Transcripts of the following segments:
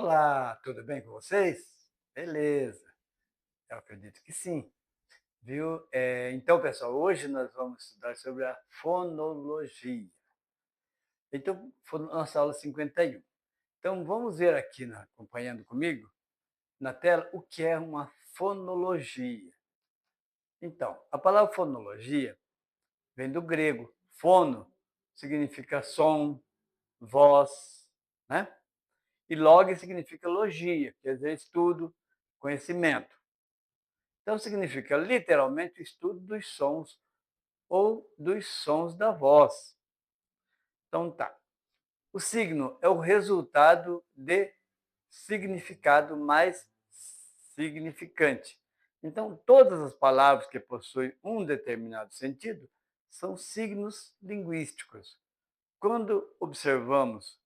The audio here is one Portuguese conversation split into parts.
Olá, tudo bem com vocês? Beleza, eu acredito que sim, viu? Então, pessoal, hoje nós vamos estudar sobre a fonologia. Então, foi nossa aula 51. Então, vamos ver aqui, acompanhando comigo, na tela, o que é uma fonologia. Então, a palavra fonologia vem do grego. Fono significa som, voz, né? E log significa logia, quer dizer estudo, conhecimento. Então, significa literalmente o estudo dos sons ou dos sons da voz. Então, tá. O signo é o resultado de significado mais significante. Então, todas as palavras que possuem um determinado sentido são signos linguísticos. Quando observamos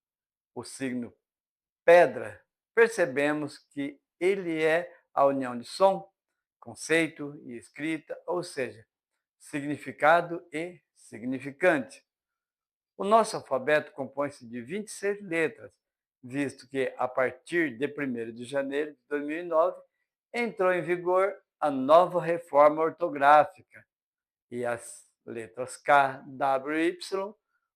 o signo pedra, percebemos que ele é a união de som, conceito e escrita, ou seja, significado e significante. O nosso alfabeto compõe-se de 26 letras, visto que, a partir de 1º de janeiro de 2009, entrou em vigor a nova reforma ortográfica e as letras K, W e Y,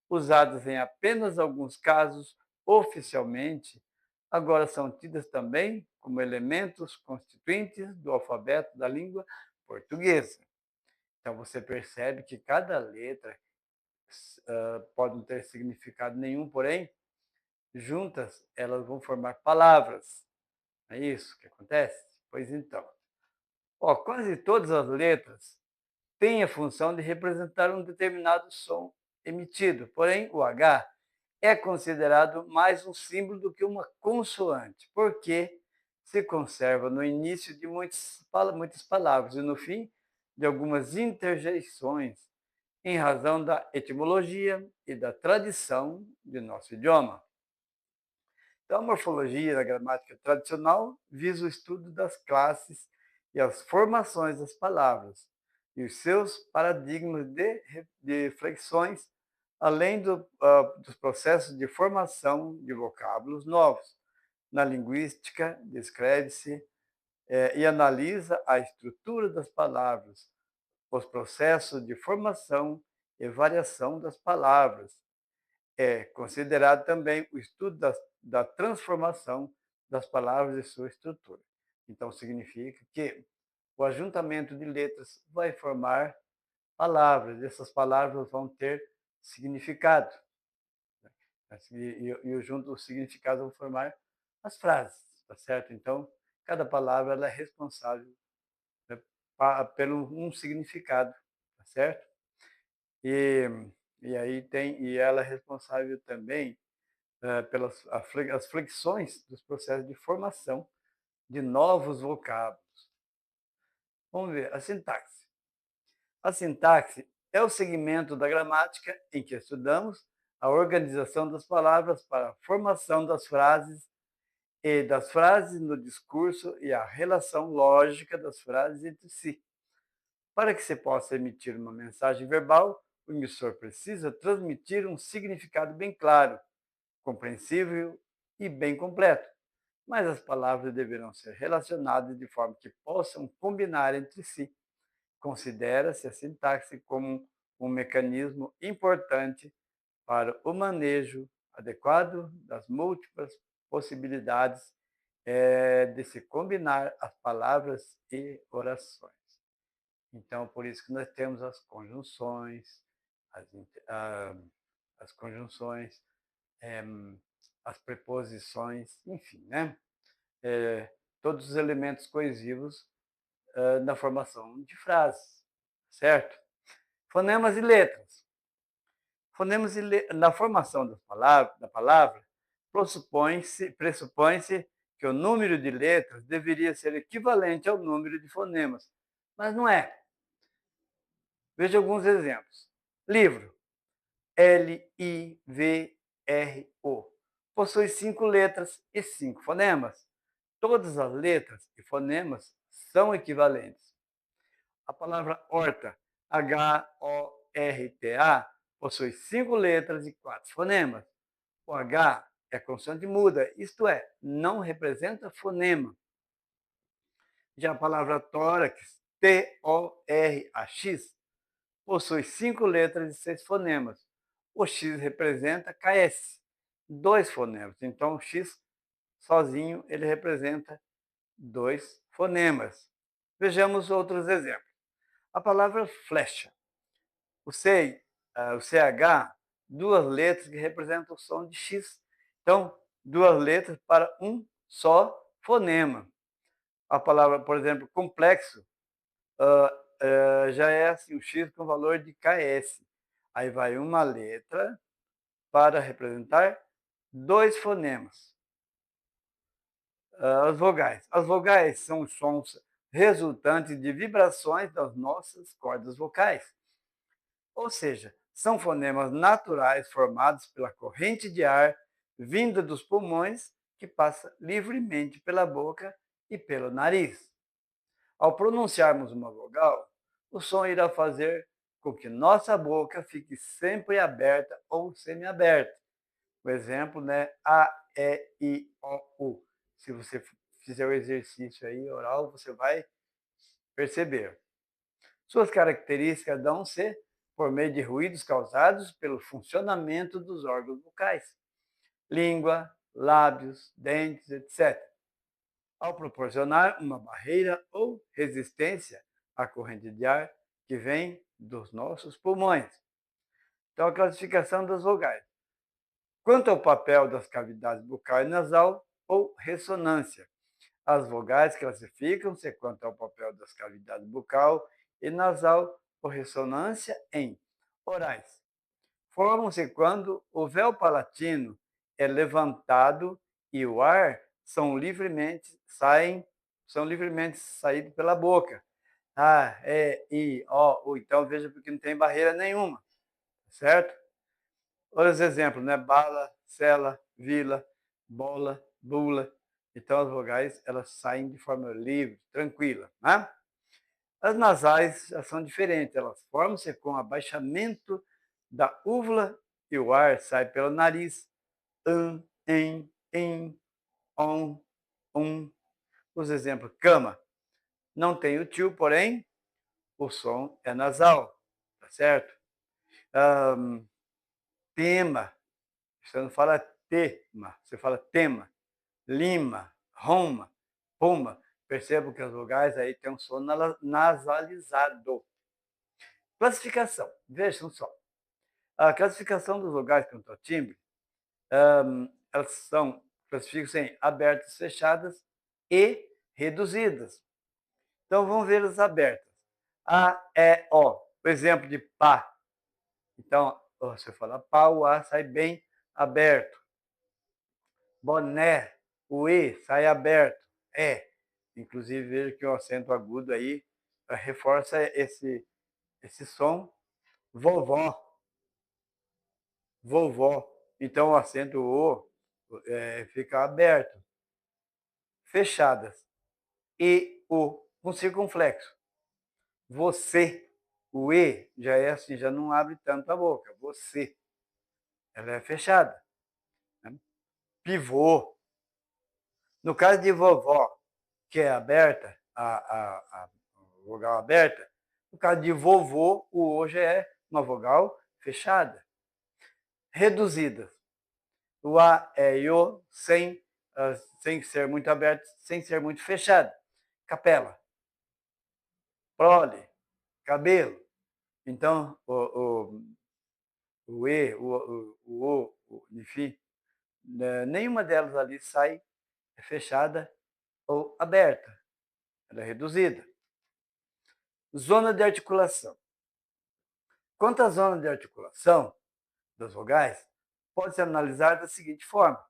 usadas em apenas alguns casos oficialmente, agora são tidas também como elementos constituintes do alfabeto da língua portuguesa. Então, você percebe que cada letra pode não ter significado nenhum, porém, juntas elas vão formar palavras. É isso que acontece? Pois então. Quase todas as letras têm a função de representar um determinado som emitido, porém, o H é considerado mais um símbolo do que uma consoante, porque se conserva no início de muitas palavras e no fim de algumas interjeições, em razão da etimologia e da tradição de nosso idioma. Então, a morfologia da gramática tradicional visa o estudo das classes e as formações das palavras e os seus paradigmas de flexões, além dos processos de formação de vocábulos novos. Na linguística, descreve-se e analisa a estrutura das palavras, os processos de formação e variação das palavras. É considerado também o estudo da transformação das palavras e sua estrutura. Então, significa que o ajuntamento de letras vai formar palavras, essas palavras vão ter significado. E junto os significados vão formar as frases, tá certo? Então, cada palavra ela é responsável, né, pelo um significado, tá certo? E, e ela é responsável também pelas as flexões dos processos de formação de novos vocábulos. Vamos ver a sintaxe. A sintaxe é o segmento da gramática em que estudamos a organização das palavras para a formação das frases e das frases no discurso e a relação lógica das frases entre si. Para que se possa emitir uma mensagem verbal, o emissor precisa transmitir um significado bem claro, compreensível e bem completo. Mas as palavras deverão ser relacionadas de forma que possam combinar entre si. Considera-se a sintaxe como um mecanismo importante para o manejo adequado das múltiplas possibilidades de se combinar as palavras e orações. Então, por isso que nós temos as conjunções, as, as conjunções, as preposições, enfim, né? Todos os elementos coesivos na formação de frases, certo? Fonemas e letras. Na formação da palavra, pressupõe-se que o número de letras deveria ser equivalente ao número de fonemas, mas não é. Veja alguns exemplos. Livro, L-I-V-R-O, possui 5 letras e 5 fonemas. Todas as letras e fonemas são equivalentes. A palavra horta, H-O-R-T-A, possui 5 letras e 4 fonemas. O H é consoante muda, isto é, não representa fonema. Já a palavra tórax, T-O-R-A-X, possui 5 letras e 6 fonemas. O X representa KS, 2 fonemas. Então, o X sozinho ele representa 2 fonemas. Vejamos outros exemplos. A palavra flecha. O CH, 2 letras que representam o som de X. Então, 2 letras para um só fonema. A palavra, por exemplo, complexo, já é assim, o X com valor de KS. Aí vai uma letra para representar 2 fonemas. As vogais. As vogais são os sons resultantes de vibrações das nossas cordas vocais. Ou seja, são fonemas naturais formados pela corrente de ar vinda dos pulmões que passa livremente pela boca e pelo nariz. Ao pronunciarmos uma vogal, o som irá fazer com que nossa boca fique sempre aberta ou semiaberta. O exemplo, né? A, E, I, O, U. Se você fizer o exercício aí oral, você vai perceber. Suas características dão-se por meio de ruídos causados pelo funcionamento dos órgãos vocais, língua, lábios, dentes, etc., ao proporcionar uma barreira ou resistência à corrente de ar que vem dos nossos pulmões. Então, a classificação das vogais. Quanto ao papel das cavidades bucal e nasal ou ressonância, as vogais classificam-se quanto ao papel das cavidades bucal e nasal ou ressonância em orais. Formam-se quando o véu palatino é levantado e o ar são livremente saído pela boca. A, E, I, O, U. Então veja porque não tem barreira nenhuma, certo? Outros exemplos, né? Bala, cela, vila, bola, bula. Então as vogais elas saem de forma livre, tranquila, né? As nasais já são diferentes, elas formam-se com abaixamento da úvula e o ar sai pelo nariz. Em, on. Os exemplos, cama. Não tem o tio, porém, o som é nasal, tá certo? Tema. Você não fala tema, você fala tema. Lima, Roma, Puma. Percebo que as vogais aí têm um som nasalizado. Classificação. Vejam só. A classificação dos vogais quanto ao timbre, elas classificam-se em abertas, fechadas e reduzidas. Então vamos ver as abertas. A, E, O. O exemplo de pá. Então, você fala pá, o A sai bem aberto. Boné, o E sai aberto. É. Inclusive, veja que o acento agudo aí reforça esse som. Vovó. Vovó. Então, o acento O fica aberto. Fechadas. E o com circunflexo. Você. O E já é assim, já não abre tanto a boca. Você. Ela é fechada. Né? Pivô. No caso de vovó, que é aberta, a vogal aberta, no caso de vovô, o O já é uma vogal fechada. Reduzidas. O A é IO sem ser muito aberto, sem ser muito fechado. Capela. Prole. Cabelo. Então, o E, o O, enfim, nenhuma delas ali sai fechada ou aberta. Ela é reduzida. Zona de articulação. Quanto à zona de articulação das vogais, pode ser analisada da seguinte forma: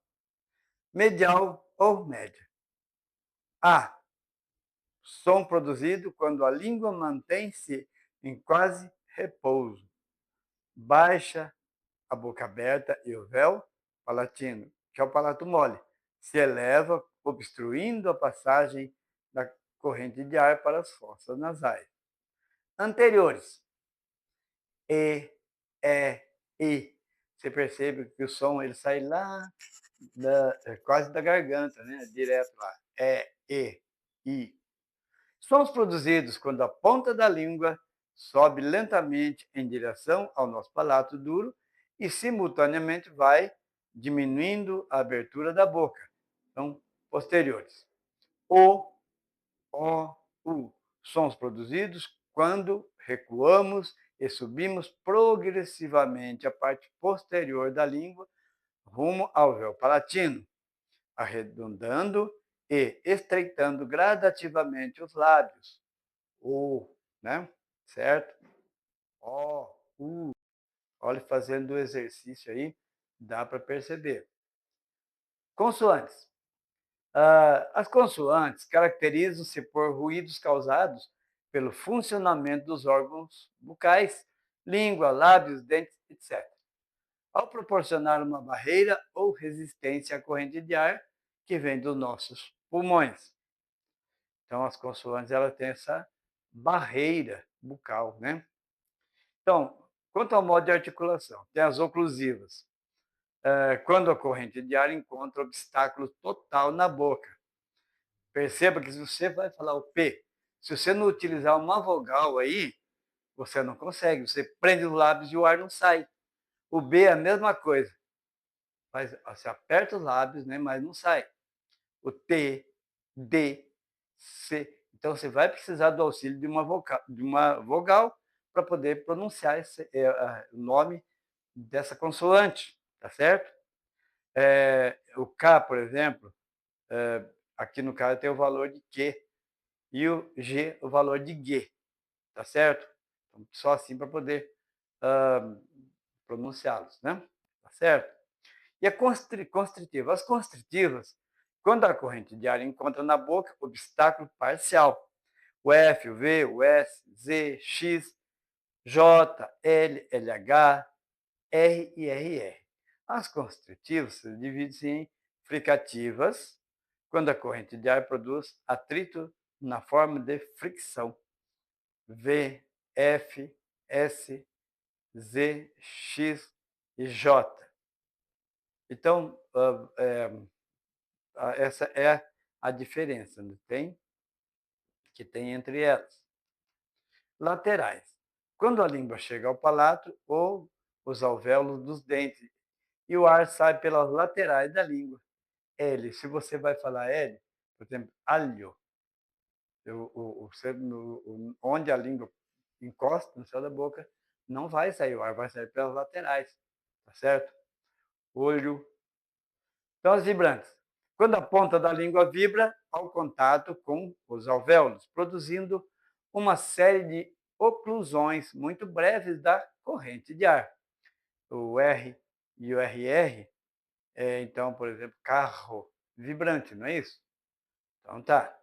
medial ou média. A. Som produzido quando a língua mantém-se em quase repouso. Baixa a boca aberta e o véu palatino, que é o palato mole, se eleva, obstruindo a passagem da corrente de ar para as fossas nasais. Anteriores. E, I. Você percebe que o som ele sai lá quase da garganta, né? Direto lá. E, I. Sons produzidos quando a ponta da língua sobe lentamente em direção ao nosso palato duro e, simultaneamente, vai diminuindo a abertura da boca. São posteriores. O, U. Sons produzidos quando recuamos e subimos progressivamente a parte posterior da língua rumo ao véu palatino, arredondando e estreitando gradativamente os lábios. O, né? Certo? O, U. Olha, fazendo o exercício aí, dá para perceber. Consoantes. As consoantes caracterizam-se por ruídos causados pelo funcionamento dos órgãos bucais, língua, lábios, dentes, etc., ao proporcionar uma barreira ou resistência à corrente de ar que vem dos nossos pulmões. Então, as consoantes elas têm essa barreira bucal, né? Então, quanto ao modo de articulação, tem as oclusivas. Quando a corrente de ar encontra obstáculo total na boca. Perceba que se você vai falar o P, se você não utilizar uma vogal aí, você não consegue. Você prende os lábios e o ar não sai. O B é a mesma coisa. Você aperta os lábios, né, mas não sai. O T, D, C. Então você vai precisar do auxílio de uma vogal para poder pronunciar o nome dessa consoante, tá certo? O K, por exemplo, aqui no caso tem o valor de Q e o G o valor de G, tá certo? Então, só assim para poder pronunciá-los, né? Tá certo? E a constritiva. As constritivas, quando a corrente de ar encontra na boca obstáculo parcial. O F, o V, o S, Z, X, J, L, LH, R e RR. As constritivas dividem-se em fricativas, quando a corrente de ar produz atrito na forma de fricção. V, F, S, Z, X e J. Então, essa é a diferença que tem entre elas. Laterais. Quando a língua chega ao palato ou os alvéolos dos dentes e o ar sai pelas laterais da língua. L. Se você vai falar L, por exemplo, alho, onde a língua encosta no céu da boca, não vai sair o ar, vai sair pelas laterais, tá certo? Olho. Então, as vibrantes. Quando a ponta da língua vibra ao contato com os alvéolos, produzindo uma série de oclusões muito breves da corrente de ar. O R e o RR, então, por exemplo, carro, vibrante, não é isso? Então tá.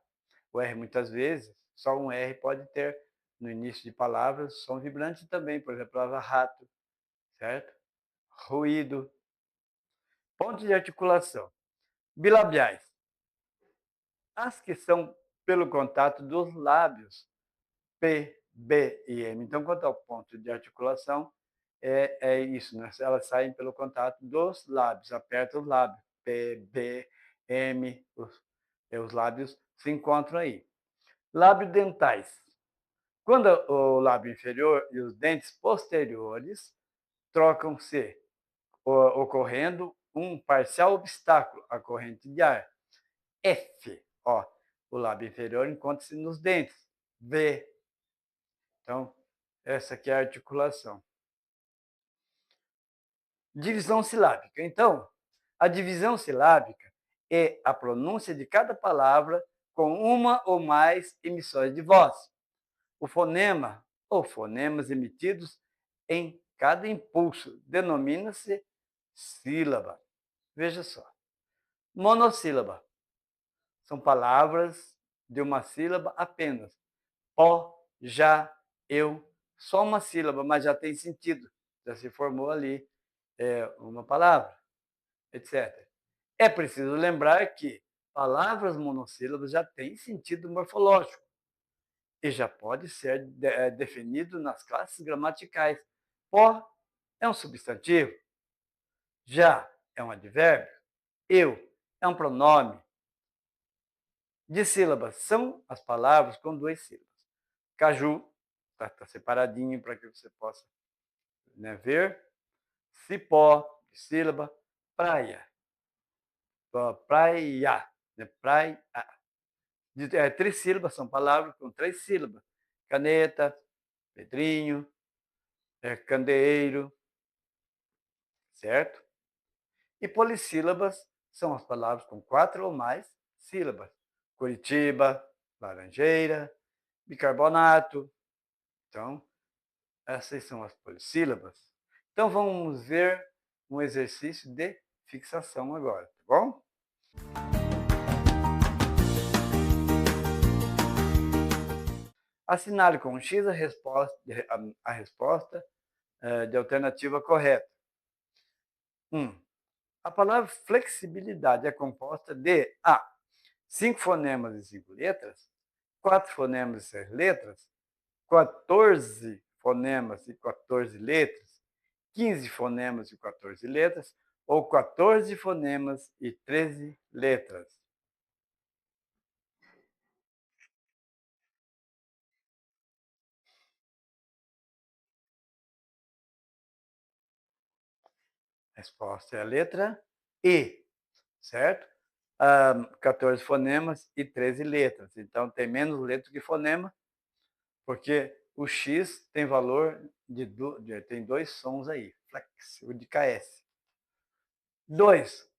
O R muitas vezes, só um R pode ter no início de palavras som vibrante também, por exemplo, a palavra rato, certo? Ruído. Pontos de articulação. Bilabiais. As que são pelo contato dos lábios, P, B e M. Então, quanto ao ponto de articulação, é isso, né? Elas saem pelo contato dos lábios, aperta os lábios, P, B, M, os lábios se encontram aí. Lábios dentais. Quando o lábio inferior e os dentes posteriores trocam-se, ocorrendo um parcial obstáculo à corrente de ar. F, ó, o lábio inferior encontra-se nos dentes. V. Então, essa aqui é a articulação. Divisão silábica. Então, a divisão silábica é a pronúncia de cada palavra com uma ou mais emissões de voz. O fonema ou fonemas emitidos em cada impulso denomina-se sílaba. Veja só. Monossílaba. São palavras de uma sílaba apenas. Ó, já, eu. Só uma sílaba, mas já tem sentido. Já se formou ali uma palavra, etc. É preciso lembrar que palavras monossílabas já têm sentido morfológico e já pode ser definido nas classes gramaticais. Ó é um substantivo, já é um advérbio, Eu é um pronome de sílabas. São as palavras com duas sílabas. Caju, tá separadinho para que você possa, né, ver. Cipó, de sílaba. Praia, praia, né, praia. Trissílabas são palavras com três sílabas. Caneta, Pedrinho, candeeiro, certo? E polissílabas são as palavras com quatro ou mais sílabas. Curitiba, laranjeira, bicarbonato. Então, essas são as polissílabas. Então, vamos ver um exercício de fixação agora, tá bom? Assinale com um X a resposta de alternativa correta. 1. A palavra flexibilidade é composta de A. 5 fonemas e 5 letras, 4 fonemas e 6 letras, 14 fonemas e 14 letras, 15 fonemas e 14 letras, ou 14 fonemas e 13 letras. A resposta é a letra E, certo? 14 fonemas e 13 letras. Então, tem menos letra que fonema, porque o X tem valor tem dois sons aí, flex, o de KS. 2.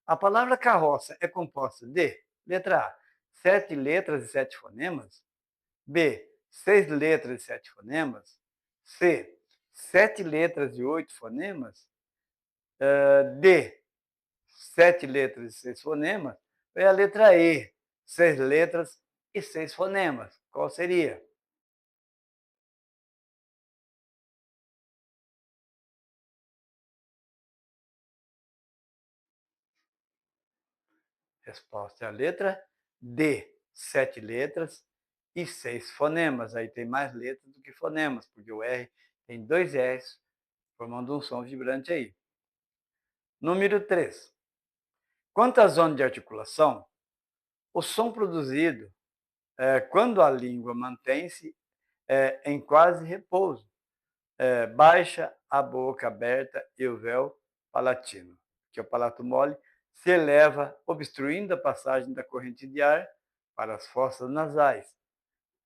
A palavra carroça é composta de, letra A, 7 letras e 7 fonemas, B, 6 letras e 7 fonemas, C, 7 letras e 8 fonemas, D, 7 letras e 6 fonemas, ou é a letra E, 6 letras e 6 fonemas. Qual seria? Resposta é a letra D, 7 letras e 6 fonemas. Aí tem mais letras do que fonemas, porque o R tem dois R's, formando um som vibrante aí. Número 3. Quanto à zona de articulação, o som produzido quando a língua mantém-se em quase repouso, baixa a boca aberta e o véu palatino, que é o palato mole, se eleva, obstruindo a passagem da corrente de ar para as fossas nasais.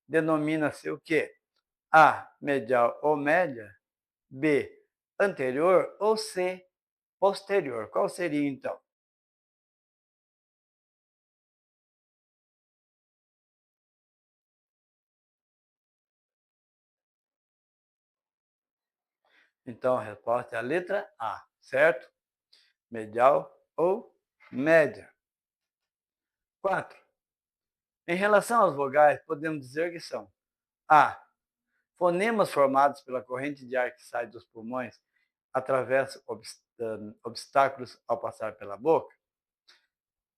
Denomina-se o quê? A, medial ou média, B, anterior ou C, posterior. Qual seria então? Então a resposta é a letra A, certo? Medial ou média. 4. Em relação às vogais, podemos dizer que são A. Fonemas formados pela corrente de ar que sai dos pulmões atravessa obstáculos ao passar pela boca.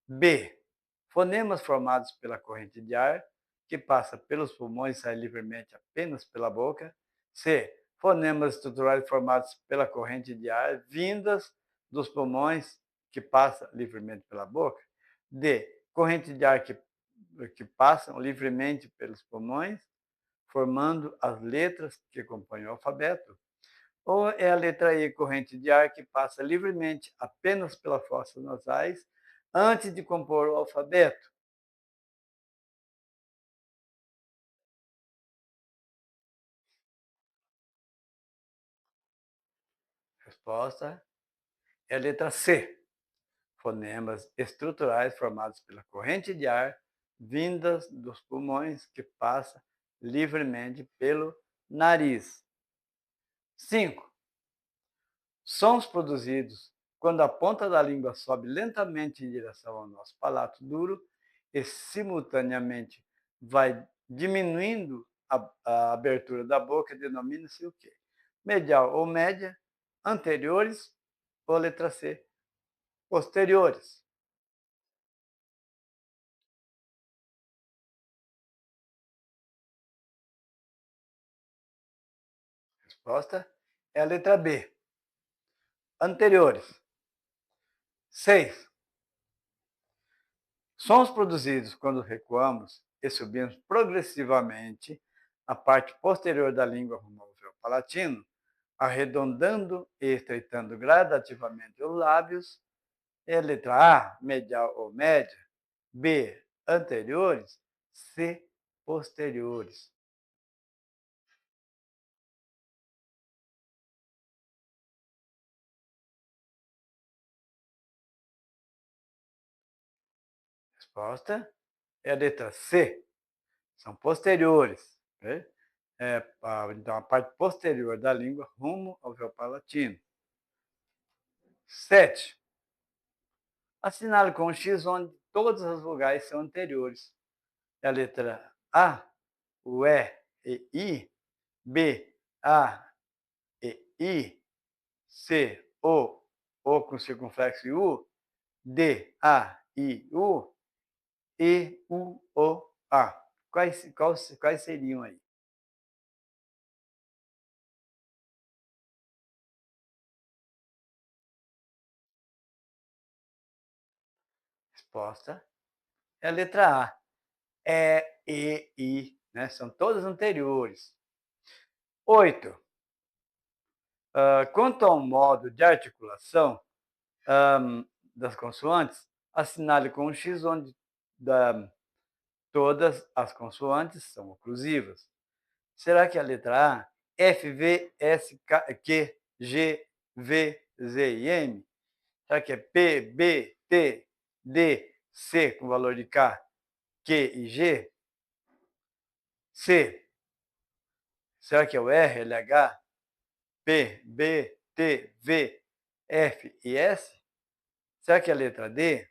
B. Fonemas formados pela corrente de ar que passa pelos pulmões e sai livremente apenas pela boca. C. Fonemas estruturais formados pela corrente de ar vindas dos pulmões que passa livremente pela boca. D. Corrente de ar que passam livremente pelos pulmões, formando as letras que compõem o alfabeto. Ou é a letra E, corrente de ar que passa livremente apenas pelas fossas nasais antes de compor o alfabeto? Resposta é a letra C. Fonemas estruturais formados pela corrente de ar vindas dos pulmões que passa livremente pelo nariz. 5. Sons produzidos quando a ponta da língua sobe lentamente em direção ao nosso palato duro e simultaneamente vai diminuindo a abertura da boca, denomina-se o quê? Medial ou média, anteriores ou letra C, posteriores. Resposta é a letra B, anteriores. 6. Sons produzidos quando recuamos e subimos progressivamente a parte posterior da língua rumo ao véu palatino, arredondando e estreitando gradativamente os lábios. É a letra A, medial ou média. B, anteriores. C, posteriores. Resposta é a letra C, são posteriores. Né? Então, a parte posterior da língua rumo ao véu palatino. 7. Assinale com o X onde todas as vogais são anteriores. É a letra A, o E I, B, A e I, C, O com circunflexo e U, D, A, I, U, E, U, O, A. Quais seriam aí? Resposta é a letra A. É, E, I, né? São todas anteriores. 8. Quanto ao modo de articulação das consoantes, assinale com um X onde todas as consoantes são oclusivas. Será que a letra A, F, V, S, Q, G, V, Z e M? Será que é P, B, T, D, C com valor de K, Q e G? C. Será que é o R, LH, P, B, T, V, F e S? Será que é a letra D?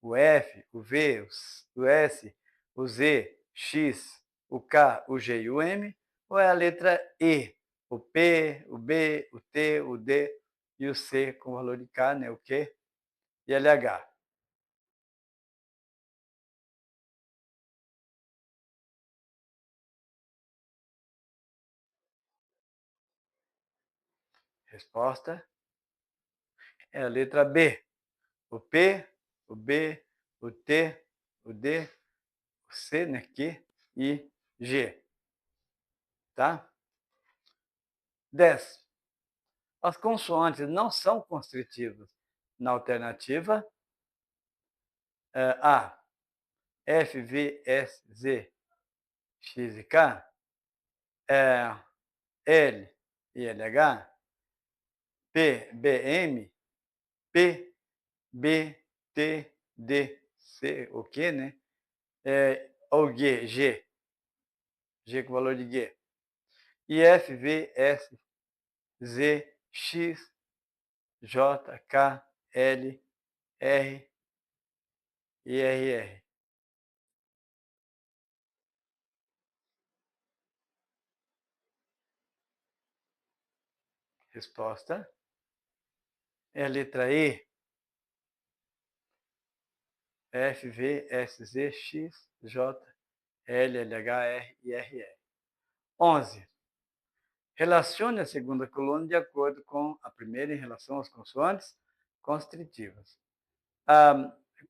O F, o V, o S, o Z, X, o K, o G e o M? Ou é a letra E? O P, o B, o T, o D e o C com valor de K, né? O Q e LH. Resposta é a letra B. O P, o B, o T, o D, o C, né? Q e G. Tá? 10. As consoantes não são constritivas. Na alternativa, A, F, V, S, Z, X e K, L e LH, P, B, M, P, B, T, D, C, o Q, né? Ou G, G com valor de G. E F, V, S, Z, X, J, K, L, R e RR. Resposta é a letra E. F, V, S, Z, X, J, L, LH, R e RR. 11. Relacione a segunda coluna de acordo com a primeira em relação às consoantes constritivas.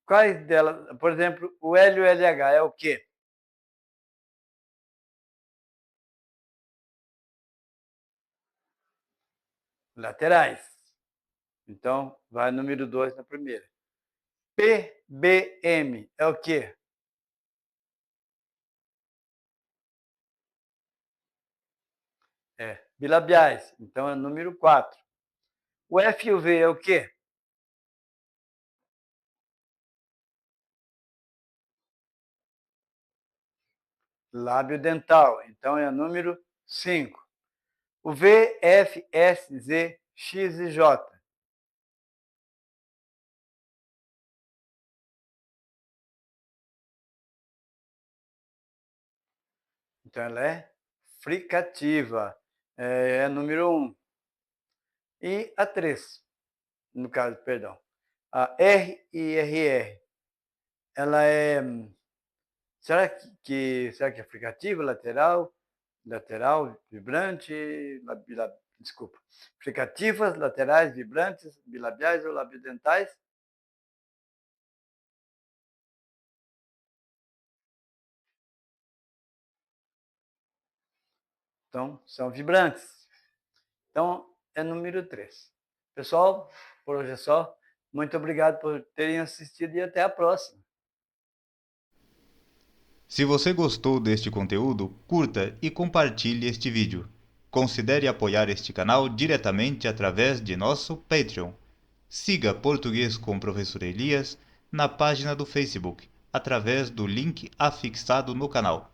Quais delas, por exemplo, o L e o LH é o quê? Laterais. Então, vai número 2 na primeira. P, B, M é o quê? Bilabiais. Então, é número 4. O F e o V é o quê? Lábio dental. Então, é número 5. O V, F, S, Z, X e J. Então, ela é fricativa. É número 1. E a 3, no caso, perdão. A R e RR. Ela é. Será que é fricativa, lateral, vibrante, desculpa. Fricativas, laterais, vibrantes, bilabiais ou labiodentais? Então, são vibrantes. Então, é número 3. Pessoal, por hoje é só. Muito obrigado por terem assistido e até a próxima. Se você gostou deste conteúdo, curta e compartilhe este vídeo. Considere apoiar este canal diretamente através de nosso Patreon. Siga Português com o Professor Elias na página do Facebook, através do link afixado no canal.